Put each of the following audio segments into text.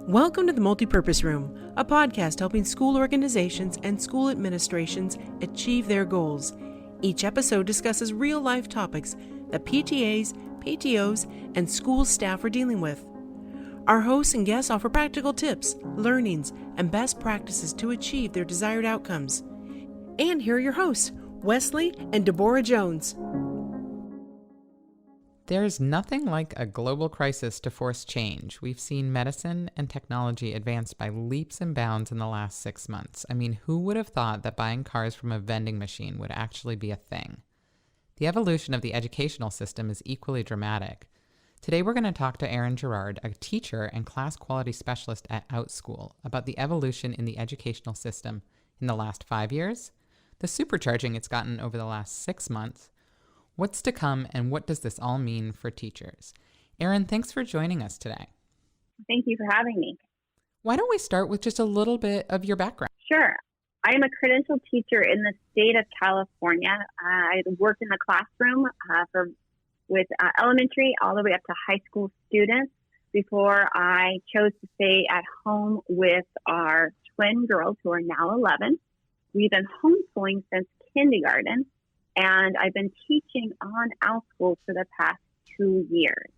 Welcome to the Multipurpose Room, a podcast helping school organizations and school administrations achieve their goals. Each episode discusses real-life topics that PTAs, PTOs, and school staff are dealing with. Our hosts and guests offer practical tips, learnings, and best practices to achieve their desired outcomes. And here are your hosts, Wesley and Deborah Jones. There's nothing like a global crisis to force change. We've seen medicine and technology advance by leaps and bounds in the last 6 months. I mean, who would have thought that buying cars from a vending machine would actually be a thing? The evolution of the educational system is equally dramatic. Today we're going to talk to Erin Girard, a teacher and class quality specialist at Outschool, about the evolution in the educational system in the last 5 years, the supercharging it's gotten over the last 6 months, what's to come, and what does this all mean for teachers? Erin, thanks for joining us today. Thank you for having me. Why don't we start with just a little bit of your background? Sure. I am a credentialed teacher in the state of California. I work in the classroom with elementary all the way up to high school students before I chose to stay at home with our twin girls who are now 11. We've been homeschooling since kindergarten. And I've been teaching on Outschool for the past 2 years.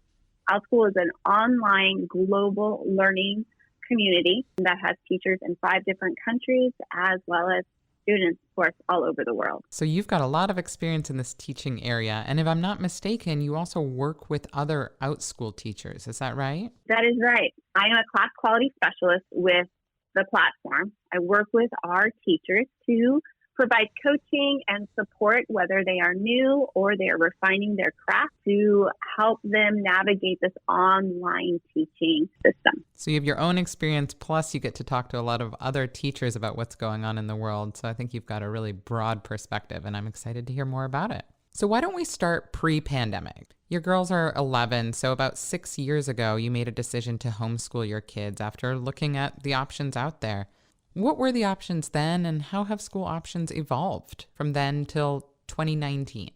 Outschool is an online global learning community that has teachers in 5 different countries, as well as students, of course, all over the world. So you've got a lot of experience in this teaching area. And if I'm not mistaken, you also work with other Outschool teachers. Is that right? That is right. I am a class quality specialist with the platform. I work with our teachers to provide coaching and support, whether they are new or they are refining their craft, to help them navigate this online teaching system. So you have your own experience, plus you get to talk to a lot of other teachers about what's going on in the world. So I think you've got a really broad perspective, and I'm excited to hear more about it. So why don't we start pre-pandemic? Your girls are 11, so about 6 years ago, you made a decision to homeschool your kids after looking at the options out there. What were the options then, and how have school options evolved from then till 2019?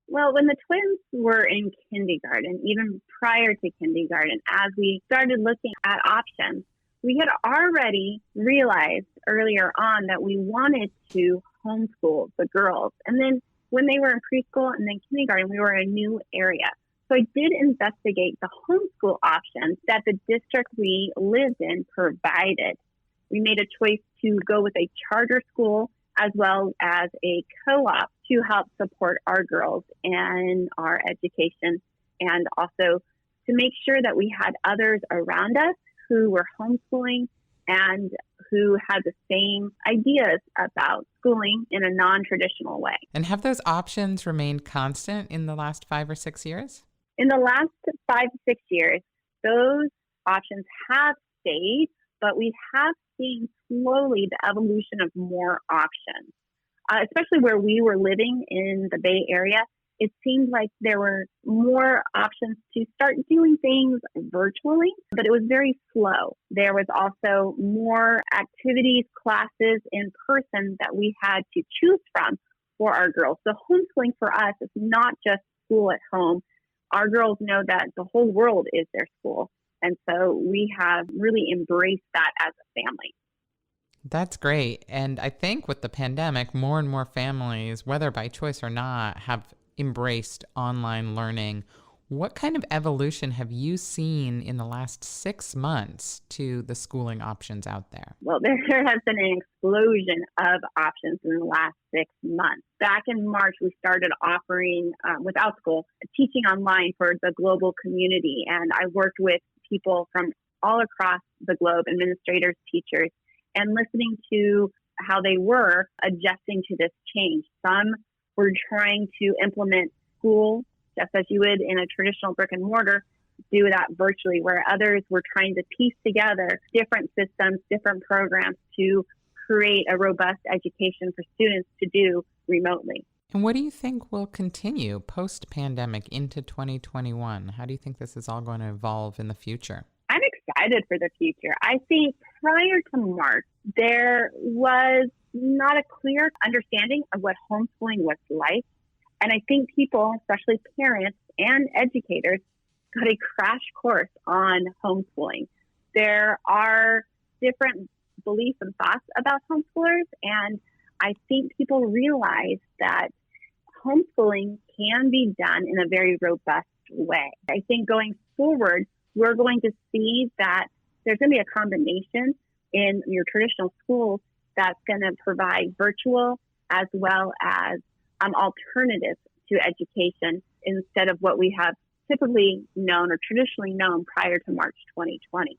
Well, when the twins were in kindergarten, even prior to kindergarten, as we started looking at options, we had already realized earlier on that we wanted to homeschool the girls. And then when they were in preschool and then kindergarten, we were in a new area. So I did investigate the homeschool options that the district we lived in provided. We made a choice to go with a charter school as well as a co-op to help support our girls in our education, and also to make sure that we had others around us who were homeschooling and who had the same ideas about schooling in a non-traditional way. And have those options remained constant in the last 5 or 6 years? In the last 5 to 6 years, those options have stayed, but we have seen slowly the evolution of more options, especially where we were living in the Bay Area. It seemed like there were more options to start doing things virtually, but it was very slow. There was also more activities, classes in person that we had to choose from for our girls. So homeschooling for us is not just school at home. Our girls know that the whole world is their school. And so we have really embraced that as a family. That's great. And I think with the pandemic, more and more families, whether by choice or not, have embraced online learning. What kind of evolution have you seen in the last 6 months to the schooling options out there? Well, there has been an explosion of options in the last 6 months. Back in March, we started offering, with Outschool, teaching online for the global community. And I worked with people from all across the globe, administrators, teachers, and listening to how they were adjusting to this change. Some were trying to implement school just as you would in a traditional brick and mortar, do that virtually, where others were trying to piece together different systems, different programs to create a robust education for students to do remotely. And what do you think will continue post-pandemic into 2021? How do you think this is all going to evolve in the future? I'm excited for the future. I think prior to March, there was not a clear understanding of what homeschooling was like. And I think people, especially parents and educators, got a crash course on homeschooling. There are different beliefs and thoughts about homeschoolers, and I think people realize that homeschooling can be done in a very robust way. I think going forward, we're going to see that there's going to be a combination in your traditional schools that's going to provide virtual as well as alternatives to education instead of what we have typically known or traditionally known prior to March 2020.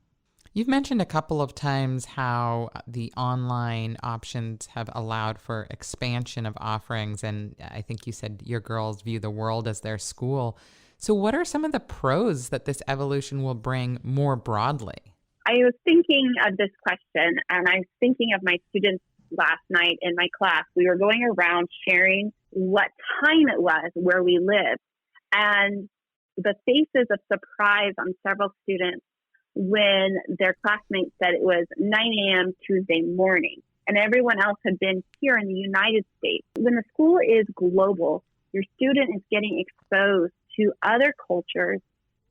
You've mentioned a couple of times how the online options have allowed for expansion of offerings, and I think you said your girls view the world as their school. So what are some of the pros that this evolution will bring more broadly? I was thinking of this question, and I was thinking of my students last night in my class. We were going around sharing what time it was where we lived, and the faces of surprise on several students when their classmates said it was 9 a.m. Tuesday morning, and everyone else had been here in the United States. When the school is global, your student is getting exposed to other cultures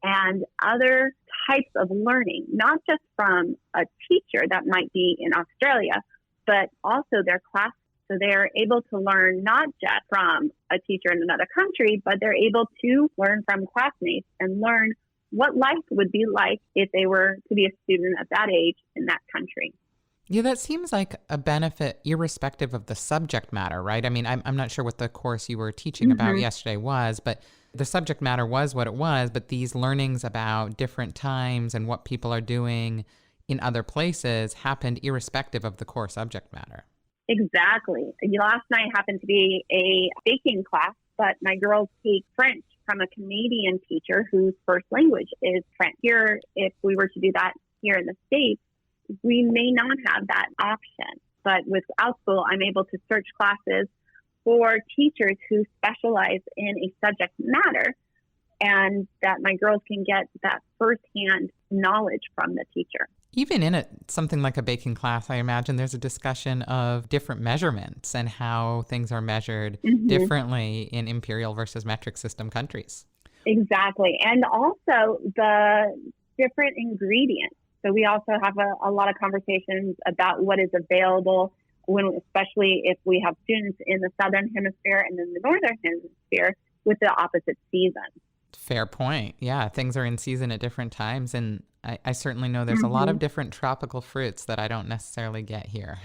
and other types of learning, not just from a teacher that might be in Australia, but also their class. So they're able to learn not just from a teacher in another country, but they're able to learn from classmates and learn what life would be like if they were to be a student at that age in that country. Yeah, that seems like a benefit irrespective of the subject matter, right? I mean, I'm not sure what the course you were teaching about yesterday was, but the subject matter was what it was, but these learnings about different times and what people are doing in other places happened irrespective of the core subject matter. Exactly. Last night happened to be a baking class, but my girls take French from a Canadian teacher whose first language is French. Here, if we were to do that here in the States, we may not have that option. But with Outschool, I'm able to search classes for teachers who specialize in a subject matter, and that my girls can get that firsthand knowledge from the teacher. Even in something like a baking class, I imagine there's a discussion of different measurements and how things are measured differently in imperial versus metric system countries. Exactly. And also the different ingredients. So we also have a lot of conversations about what is available, especially if we have students in the southern hemisphere and in the northern hemisphere with the opposite seasons. Fair point. Yeah, things are in season at different times. And I certainly know there's a lot of different tropical fruits that I don't necessarily get here.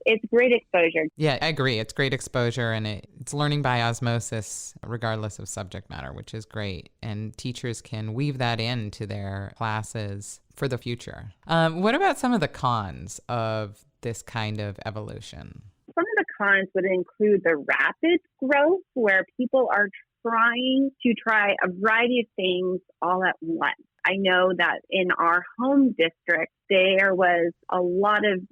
It's great exposure. Yeah, I agree. It's great exposure, and it's learning by osmosis regardless of subject matter, which is great. And teachers can weave that into their classes for the future. What about some of the cons of this kind of evolution? Some of the cons would include the rapid growth where people are trying to try a variety of things all at once. I know that in our home district, there was a lot of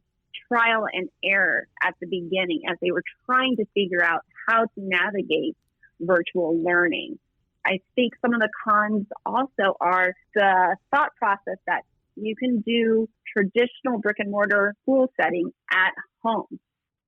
trial and error at the beginning as they were trying to figure out how to navigate virtual learning. I think some of the cons also are the thought process that you can do traditional brick and mortar school setting at home.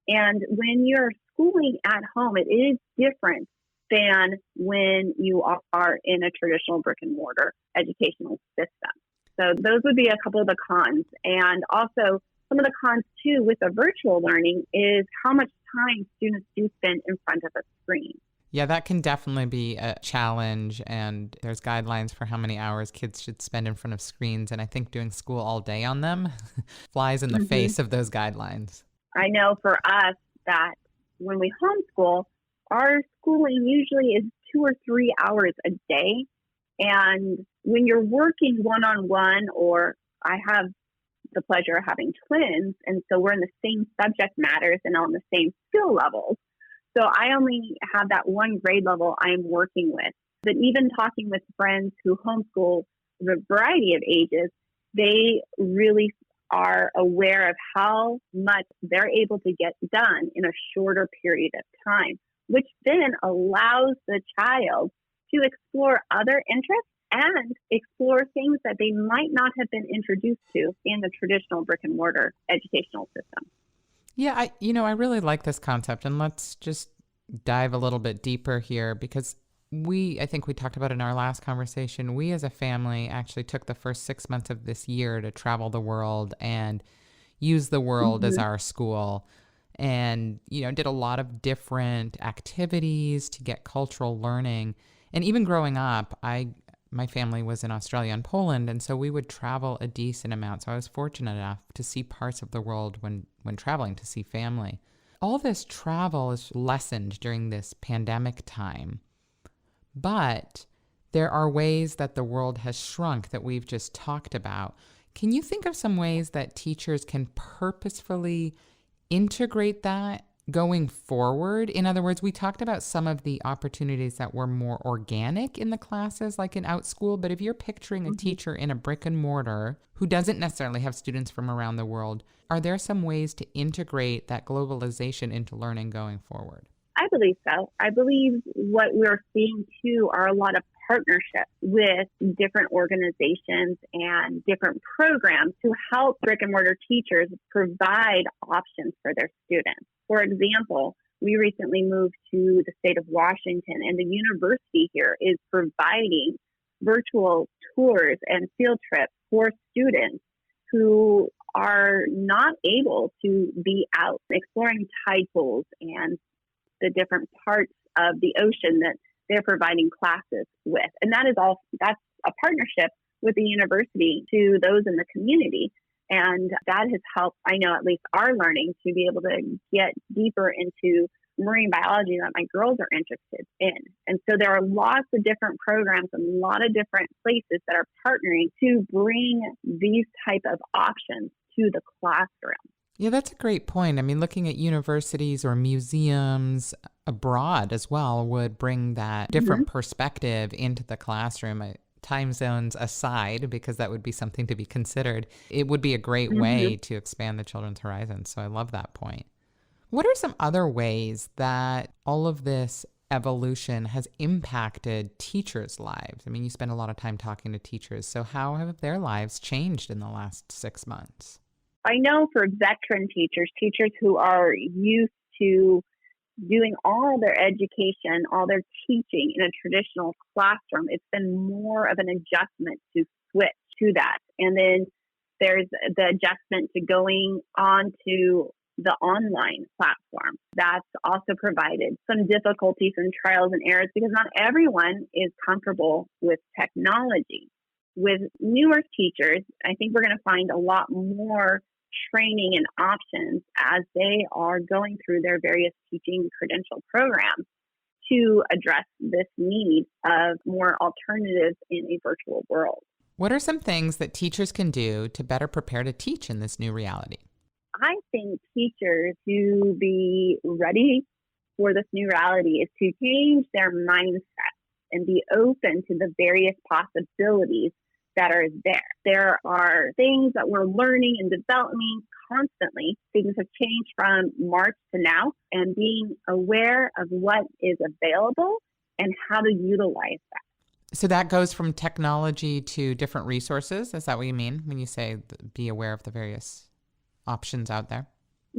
And when you're schooling at home, it is different than when you are in a traditional brick and mortar educational system. So those would be a couple of the cons. And also some of the cons too with the virtual learning is how much time students do spend in front of a screen. Yeah, that can definitely be a challenge, and there's guidelines for how many hours kids should spend in front of screens, and I think doing school all day on them flies in the face of those guidelines. I know for us that when we homeschool, our schooling usually is 2 or 3 hours a day, and when you're working one-on-one, or I have the pleasure of having twins, and so we're in the same subject matters and on the same skill levels. So I only have that one grade level I'm working with. But even talking with friends who homeschool a variety of ages, they really are aware of how much they're able to get done in a shorter period of time, which then allows the child to explore other interests and explore things that they might not have been introduced to in the traditional brick and mortar educational system. Yeah, I really like this concept, and let's just dive a little bit deeper here, because I think we talked about in our last conversation, we as a family actually took the first 6 months of this year to travel the world and use the world as our school, and, did a lot of different activities to get cultural learning. And even growing up, my family was in Australia and Poland, and so we would travel a decent amount. So I was fortunate enough to see parts of the world when traveling to see family. All this travel is lessened during this pandemic time, but there are ways that the world has shrunk that we've just talked about. Can you think of some ways that teachers can purposefully integrate that going forward? In other words, we talked about some of the opportunities that were more organic in the classes, like in Outschool, but if you're picturing a teacher in a brick and mortar who doesn't necessarily have students from around the world, are there some ways to integrate that globalization into learning going forward? I believe so. I believe what we're seeing too are a lot of partnerships with different organizations and different programs to help brick and mortar teachers provide options for their students. For example, we recently moved to the state of Washington, and the university here is providing virtual tours and field trips for students who are not able to be out exploring tide pools and the different parts of the ocean that they're providing classes with. And that's a partnership with the university to those in the community. And that has helped, I know, at least our learning to be able to get deeper into marine biology that my girls are interested in. And so there are lots of different programs and a lot of different places that are partnering to bring these type of options to the classroom. Yeah, that's a great point. I mean, looking at universities or museums abroad as well would bring that different perspective into the classroom. Time zones aside, because that would be something to be considered, it would be a great way to expand the children's horizons. So I love that point. What are some other ways that all of this evolution has impacted teachers' lives? I mean, you spend a lot of time talking to teachers. So how have their lives changed in the last 6 months? I know for veteran teachers who are used to doing all their education, all their teaching in a traditional classroom, it's been more of an adjustment to switch to that. And then there's the adjustment to going on to the online platform. That's also provided some difficulties and trials and errors because not everyone is comfortable with technology. With newer teachers, I think we're going to find a lot more training and options as they are going through their various teaching credential programs to address this need of more alternatives in a virtual world. What are some things that teachers can do to better prepare to teach in this new reality? I think teachers to be ready for this new reality is to change their mindset and be open to the various possibilities that are there. There are things that we're learning and developing constantly. Things have changed from March to now, and being aware of what is available and how to utilize that. So that goes from technology to different resources. Is that what you mean when you say be aware of the various options out there?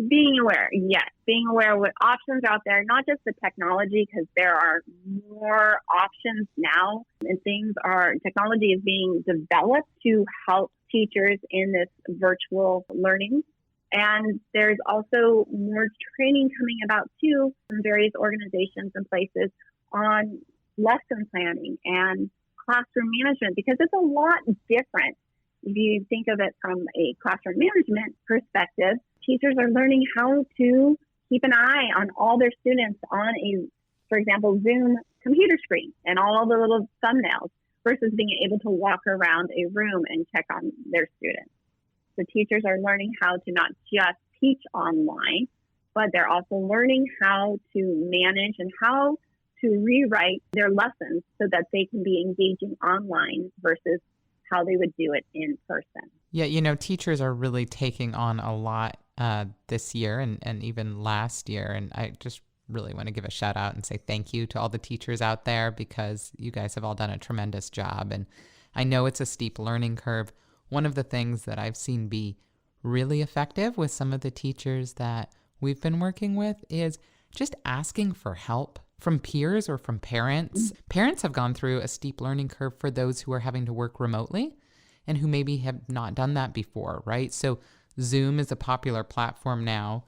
Being aware, yes. Being aware of what options are out there, not just the technology, because there are more options now and technology is being developed to help teachers in this virtual learning. And there's also more training coming about too from various organizations and places on lesson planning and classroom management, because it's a lot different. If you think of it from a classroom management perspective, teachers are learning how to keep an eye on all their students on for example, Zoom computer screen and all the little thumbnails versus being able to walk around a room and check on their students. So teachers are learning how to not just teach online, but they're also learning how to manage and how to rewrite their lessons so that they can be engaging online versus how they would do it in person. Yeah, teachers are really taking on a lot this year and even last year. And I just really want to give a shout out and say thank you to all the teachers out there, because you guys have all done a tremendous job. And I know it's a steep learning curve. One of the things that I've seen be really effective with some of the teachers that we've been working with is just asking for help from peers or from parents. Parents have gone through a steep learning curve for those who are having to work remotely and who maybe have not done that before, right? So Zoom is a popular platform now.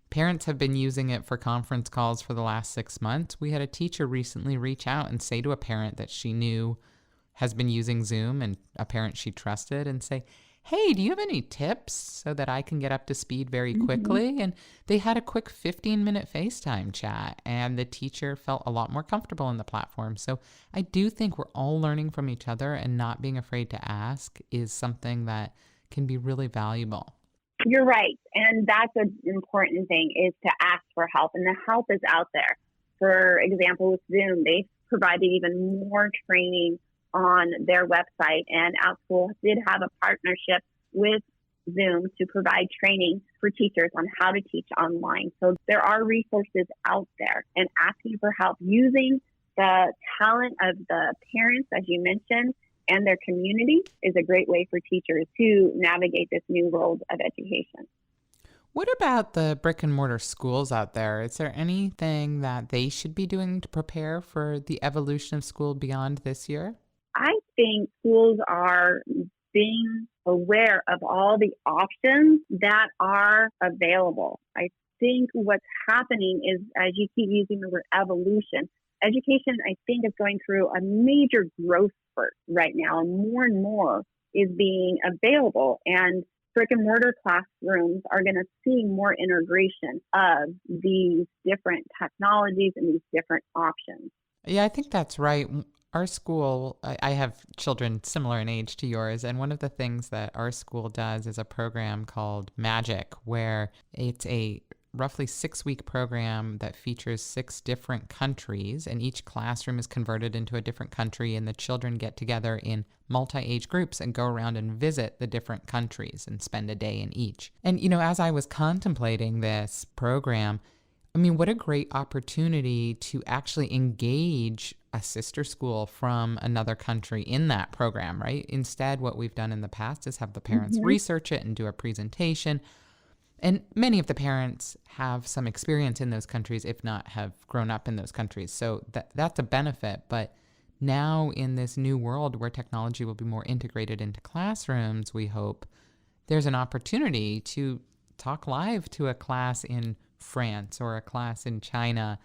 Parents have been using it for conference calls for the last 6 months. We had a teacher recently reach out and say to a parent that she knew has been using Zoom, and a parent she trusted, and say, hey, do you have any tips so that I can get up to speed very quickly? And they had a quick 15-minute FaceTime chat, and the teacher felt a lot more comfortable in the platform. So I do think we're all learning from each other, and not being afraid to ask is something that can be really valuable. You're right. And that's an important thing, is to ask for help. And the help is out there. For example, with Zoom, they've provided even more training on their website, and Outschool did have a partnership with Zoom to provide training for teachers on how to teach online. So there are resources out there, and asking for help using the talent of the parents, as you mentioned, and their community is a great way for teachers to navigate this new world of education. What about the brick and mortar schools out there? Is there anything that they should be doing to prepare for the evolution of school beyond this year? I think schools are being aware of all the options that are available. I think what's happening is, as you keep using the word evolution, education, I think, is going through a major growth spurt right now, and more is being available. And brick and mortar classrooms are going to see more integration of these different technologies and these different options. Yeah, I think that's right. Our school, I have children similar in age to yours, and one of the things that our school does is a program called Magic, where it's a roughly 6-week program that features 6 different countries, and each classroom is converted into a different country, and the children get together in multi-age groups and go around and visit the different countries and spend a day in each. And, as I was contemplating this program, what a great opportunity to actually engage a sister school from another country in that program, right? Instead, what we've done in the past is have the parents research it and do a presentation. And many of the parents have some experience in those countries, if not have grown up in those countries. So that's a benefit. But now in this new world where technology will be more integrated into classrooms, we hope there's an opportunity to talk live to a class in France or a class in China,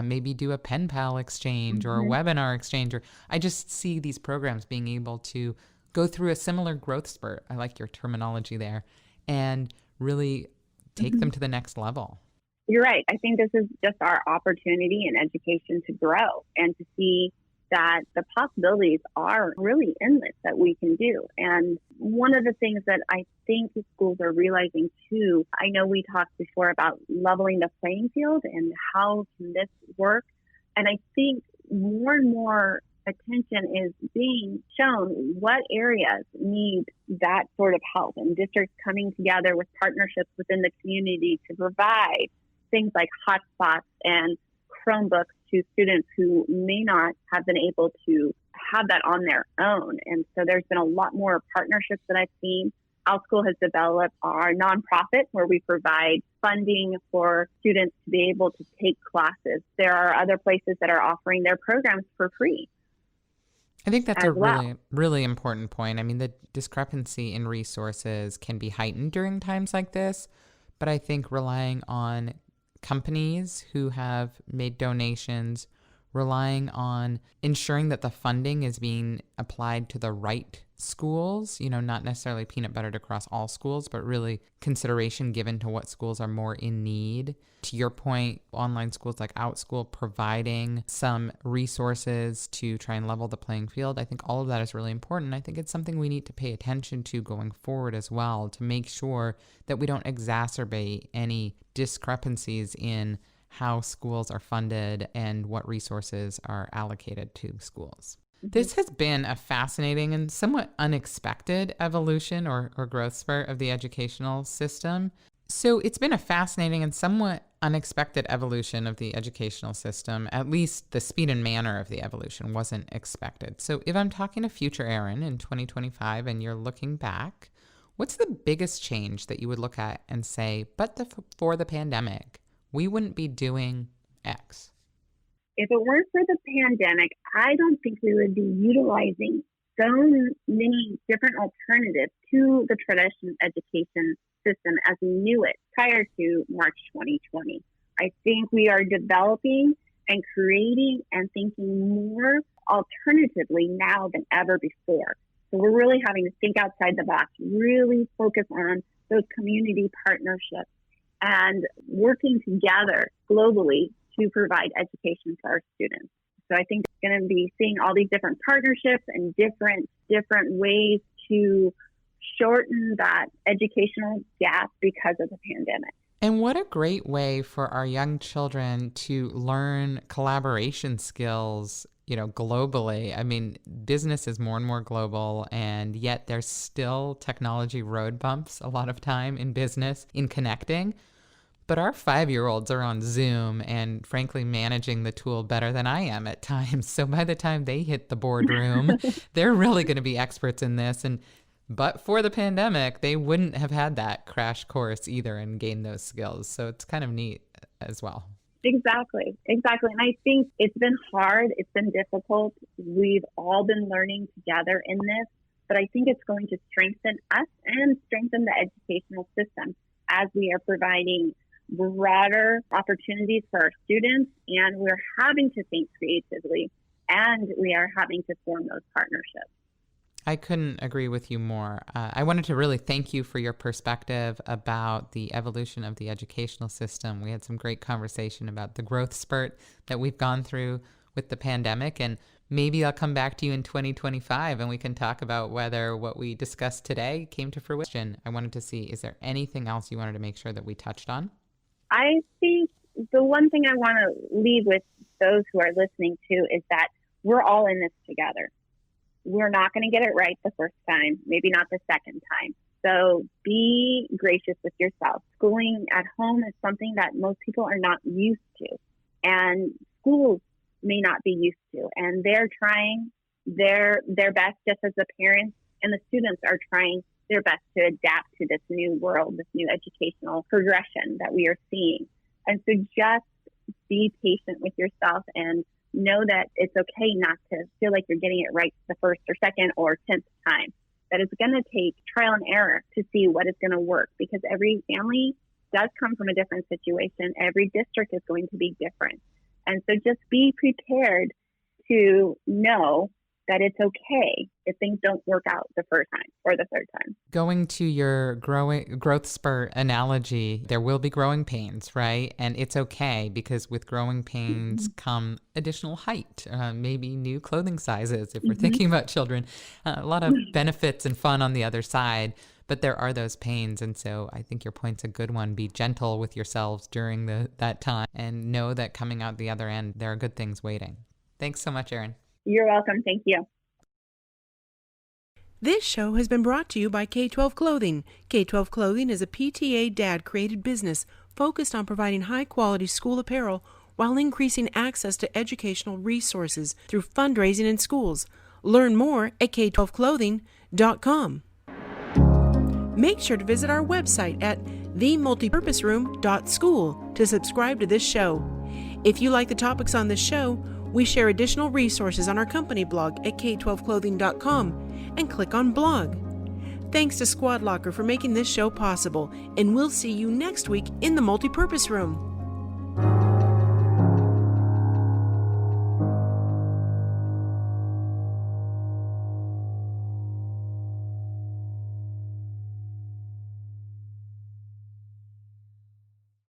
maybe do a pen pal exchange or a webinar exchange. Or I just see these programs being able to go through a similar growth spurt. I like your terminology there, and really take them to the next level. You're right. I think this is just our opportunity in education to grow and to see that the possibilities are really endless that we can do. And one of the things that I think schools are realizing too, I know we talked before about leveling the playing field and how can this work. And I think more and more attention is being shown what areas need that sort of help, and districts coming together with partnerships within the community to provide things like hotspots and Chromebooks to students who may not have been able to have that on their own. And so there's been a lot more partnerships that I've seen. Outschool has developed our nonprofit where we provide funding for students to be able to take classes. There are other places that are offering their programs for free. I think that's a really, really important point. The discrepancy in resources can be heightened during times like this, but I think relying on companies who have made donations, relying on ensuring that the funding is being applied to the right schools, not necessarily peanut buttered across all schools, but really consideration given to what schools are more in need. To your point, online schools like Outschool providing some resources to try and level the playing field. I think all of that is really important. I think it's something we need to pay attention to going forward as well, to make sure that we don't exacerbate any discrepancies in how schools are funded and what resources are allocated to schools. This has been a fascinating and somewhat unexpected evolution or growth spurt of the educational system. So it's been a fascinating and somewhat unexpected evolution of the educational system. At least the speed and manner of the evolution wasn't expected. So if I'm talking to future Erin in 2025 and you're looking back, what's the biggest change that you would look at and say, but for the pandemic, we wouldn't be doing X? If it weren't for the pandemic, I don't think we would be utilizing so many different alternatives to the traditional education system as we knew it prior to March 2020. I think we are developing and creating and thinking more alternatively now than ever before. So we're really having to think outside the box, really focus on those community partnerships and working together globally to provide education for our students. So I think it's going to be seeing all these different partnerships and different ways to shorten that educational gap because of the pandemic. And what a great way for our young children to learn collaboration skills, globally. I mean, business is more and more global, and yet there's still technology road bumps a lot of time in business in connecting. But our 5-year-olds are on Zoom and frankly managing the tool better than I am at times. So by the time they hit the boardroom, they're really going to be experts in this. But for the pandemic, they wouldn't have had that crash course either and gained those skills. So it's kind of neat as well. Exactly. And I think it's been hard. It's been difficult. We've all been learning together in this, but I think it's going to strengthen us and strengthen the educational system as we are providing broader opportunities for our students, and we're having to think creatively, and we are having to form those partnerships. I couldn't agree with you more. I wanted to really thank you for your perspective about the evolution of the educational system. We had some great conversation about the growth spurt that we've gone through with the pandemic, and maybe I'll come back to you in 2025 and we can talk about whether what we discussed today came to fruition. I wanted to see, is there anything else you wanted to make sure that we touched on? I think the one thing I want to leave with those who are listening to is that we're all in this together. We're not going to get it right the first time, maybe not the second time. So be gracious with yourself. Schooling at home is something that most people are not used to, and schools may not be used to. And they're trying their best, just as the parents and the students are trying their best to adapt to this new world, this new educational progression that we are seeing. And so just be patient with yourself and know that it's okay not to feel like you're getting it right the first or second or 10th time. That it's going to take trial and error to see what is going to work, because every family does come from a different situation. Every district is going to be different. And so just be prepared to know that it's okay if things don't work out the first time or the third time. Going to your growth spurt analogy, there will be growing pains, right? And it's okay, because with growing pains come additional height, maybe new clothing sizes if we're thinking about children, a lot of benefits and fun on the other side. But there are those pains, and so I think your point's a good one. Be gentle with yourselves during that time, and know that coming out the other end, there are good things waiting. Thanks so much, Erin. You're welcome. Thank you. This show has been brought to you by K-12 Clothing. K-12 Clothing is a PTA dad-created business focused on providing high-quality school apparel while increasing access to educational resources through fundraising in schools. Learn more at k12clothing.com. Make sure to visit our website at themultipurposeroom.school to subscribe to this show. If you like the topics on this show, we share additional resources on our company blog at k12clothing.com and click on blog. Thanks to Squad Locker for making this show possible, and we'll see you next week in the Multipurpose Room.